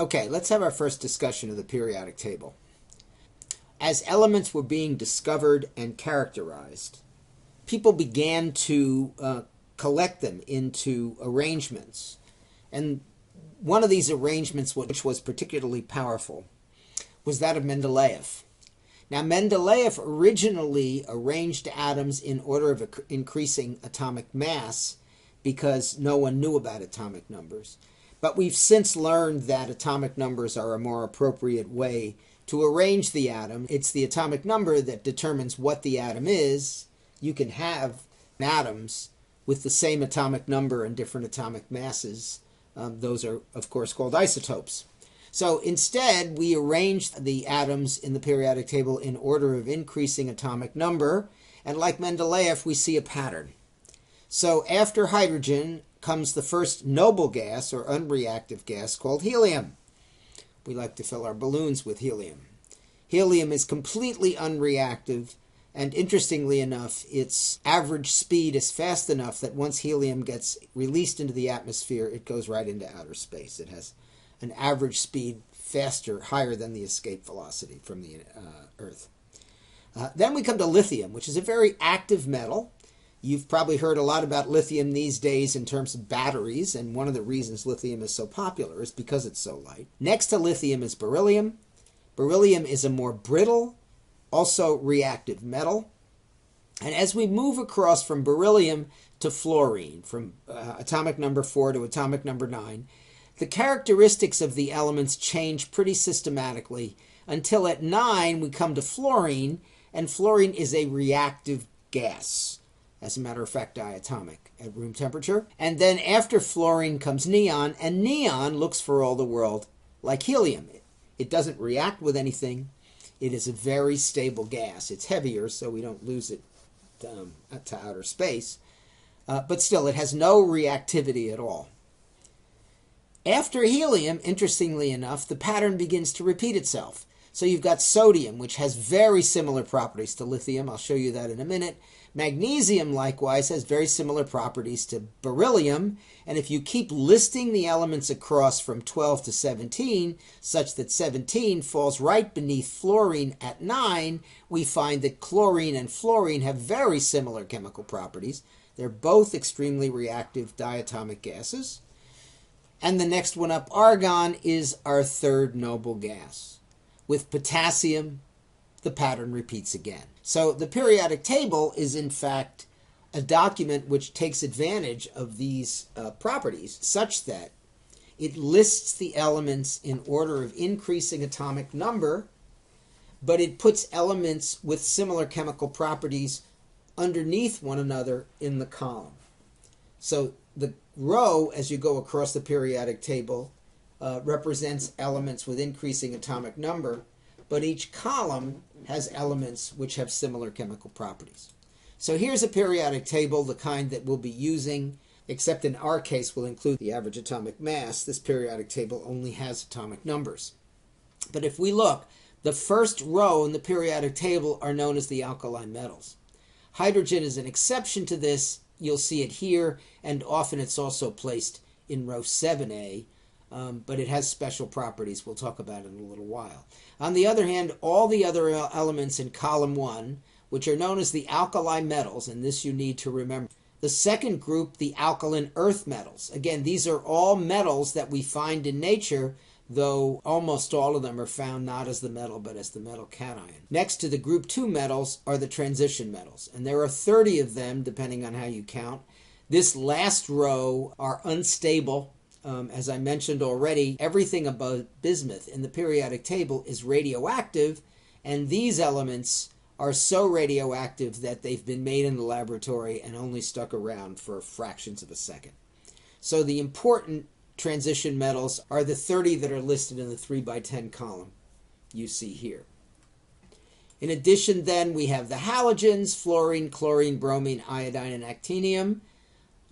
Okay, let's have our first discussion of the periodic table. As elements were being discovered and characterized, people began to collect them into arrangements. And one of these arrangements, which was particularly powerful, was that of Mendeleev. Now, Mendeleev originally arranged atoms in order of increasing atomic mass because no one knew about atomic numbers. But we've since learned that atomic numbers are a more appropriate way to arrange the atom. It's the atomic number that determines what the atom is. You can have atoms with the same atomic number and different atomic masses. Those are, of course, called isotopes. So instead, we arranged the atoms in the periodic table in order of increasing atomic number. And like Mendeleev, we see a pattern. So after hydrogen comes the first noble gas or unreactive gas called helium. We like to fill our balloons with helium. Helium is completely unreactive, and interestingly enough, its average speed is fast enough that once helium gets released into the atmosphere, it goes right into outer space. It has an average speed higher than the escape velocity from the Earth. Then we come to lithium, which is a very active metal. You've probably heard a lot about lithium these days in terms of batteries, and one of the reasons lithium is so popular is because it's so light. Next to lithium is beryllium. Beryllium is a more brittle, also reactive metal. And as we move across from beryllium to fluorine, from atomic number 4 to atomic number 9, the characteristics of the elements change pretty systematically until at 9 we come to fluorine, and fluorine is a reactive gas. As a matter of fact, diatomic at room temperature. And then after fluorine comes neon, and neon looks for all the world like helium. It doesn't react with anything. It is a very stable gas. It's heavier, so we don't lose it to outer space. But still, it has no reactivity at all. After helium, interestingly enough, the pattern begins to repeat itself. So you've got sodium, which has very similar properties to lithium. I'll show you that in a minute. Magnesium, likewise, has very similar properties to beryllium. And if you keep listing the elements across from 12 to 17, such that 17 falls right beneath fluorine at 9, we find that chlorine and fluorine have very similar chemical properties. They're both extremely reactive diatomic gases. And the next one up, argon, is our third noble gas. With potassium, the pattern repeats again. So the periodic table is, in fact, a document which takes advantage of these properties such that it lists the elements in order of increasing atomic number, but it puts elements with similar chemical properties underneath one another in the column. So the row, as you go across the periodic table, represents elements with increasing atomic number, but each column has elements which have similar chemical properties. So here's a periodic table, the kind that we'll be using, except in our case we'll include the average atomic mass. This periodic table only has atomic numbers. But if we look, the first row in the periodic table are known as the alkali metals. Hydrogen is an exception to this. You'll see it here, and often it's also placed in row 7A, but it has special properties we'll talk about in a little while. On the other hand, all the other elements in column 1, which are known as the alkali metals, and this you need to remember. The second group, the alkaline earth metals. Again, these are all metals that we find in nature, though almost all of them are found not as the metal, but as the metal cation. Next to the group 2 metals are the transition metals, and there are 30 of them, depending on how you count. This last row are unstable. As I mentioned already, everything above bismuth in the periodic table is radioactive, and these elements are so radioactive that they've been made in the laboratory and only stuck around for fractions of a second. So the important transition metals are the 30 that are listed in the 3x10 column you see here. In addition, then, we have the halogens, fluorine, chlorine, bromine, iodine, and actinium,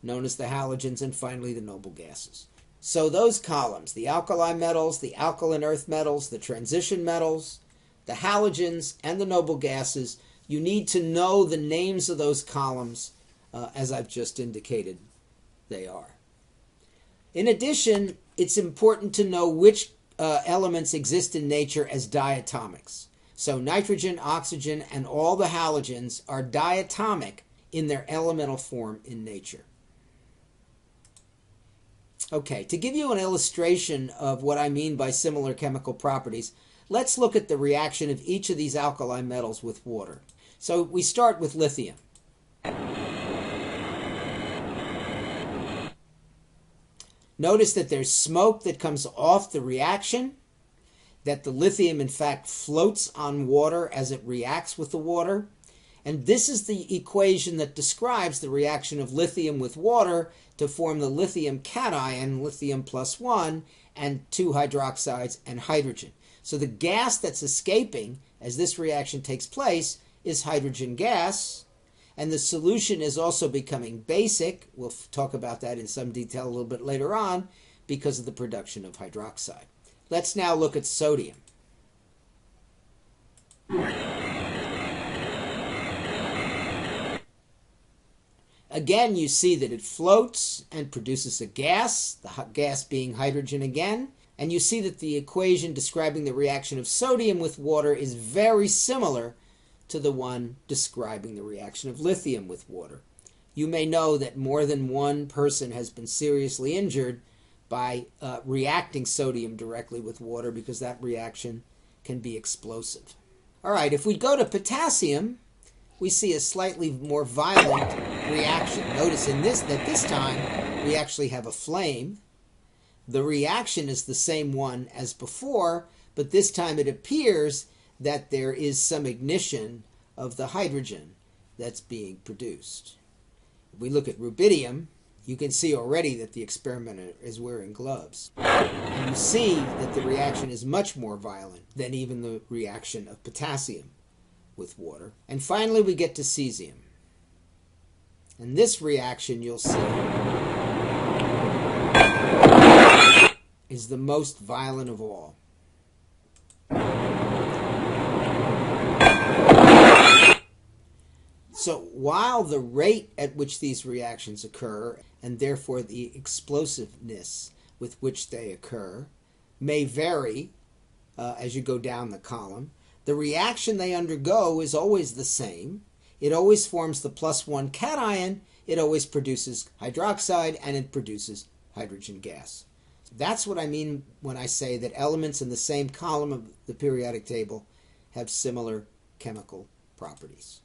known as the halogens, and finally the noble gases. So those columns, the alkali metals, the alkaline earth metals, the transition metals, the halogens, and the noble gases, you need to know the names of those columns, as I've just indicated they are. In addition, it's important to know which elements exist in nature as diatomics. So nitrogen, oxygen, and all the halogens are diatomic in their elemental form in nature. Okay, to give you an illustration of what I mean by similar chemical properties, let's look at the reaction of each of these alkali metals with water. So we start with lithium. Notice that there's smoke that comes off the reaction, that the lithium in fact floats on water as it reacts with the water. And this is the equation that describes the reaction of lithium with water to form the lithium cation, lithium plus 1, and 2 hydroxides and hydrogen. So the gas that's escaping as this reaction takes place is hydrogen gas, and the solution is also becoming basic. We'll talk about that in some detail a little bit later on because of the production of hydroxide. Let's now look at sodium. Again, you see that it floats and produces a gas, the gas being hydrogen again. And you see that the equation describing the reaction of sodium with water is very similar to the one describing the reaction of lithium with water. You may know that more than one person has been seriously injured by reacting sodium directly with water because that reaction can be explosive. All right, if we go to potassium, we see a slightly more violent reaction. Notice that this time we actually have a flame. The reaction is the same one as before, but this time it appears that there is some ignition of the hydrogen that's being produced. If we look at rubidium, you can see already that the experimenter is wearing gloves. And you see that the reaction is much more violent than even the reaction of potassium with water. And finally we get to cesium. And this reaction, you'll see, is the most violent of all. So while the rate at which these reactions occur, and therefore the explosiveness with which they occur, may vary as you go down the column, the reaction they undergo is always the same. It always forms the +1 cation, it always produces hydroxide, and it produces hydrogen gas. That's what I mean when I say that elements in the same column of the periodic table have similar chemical properties.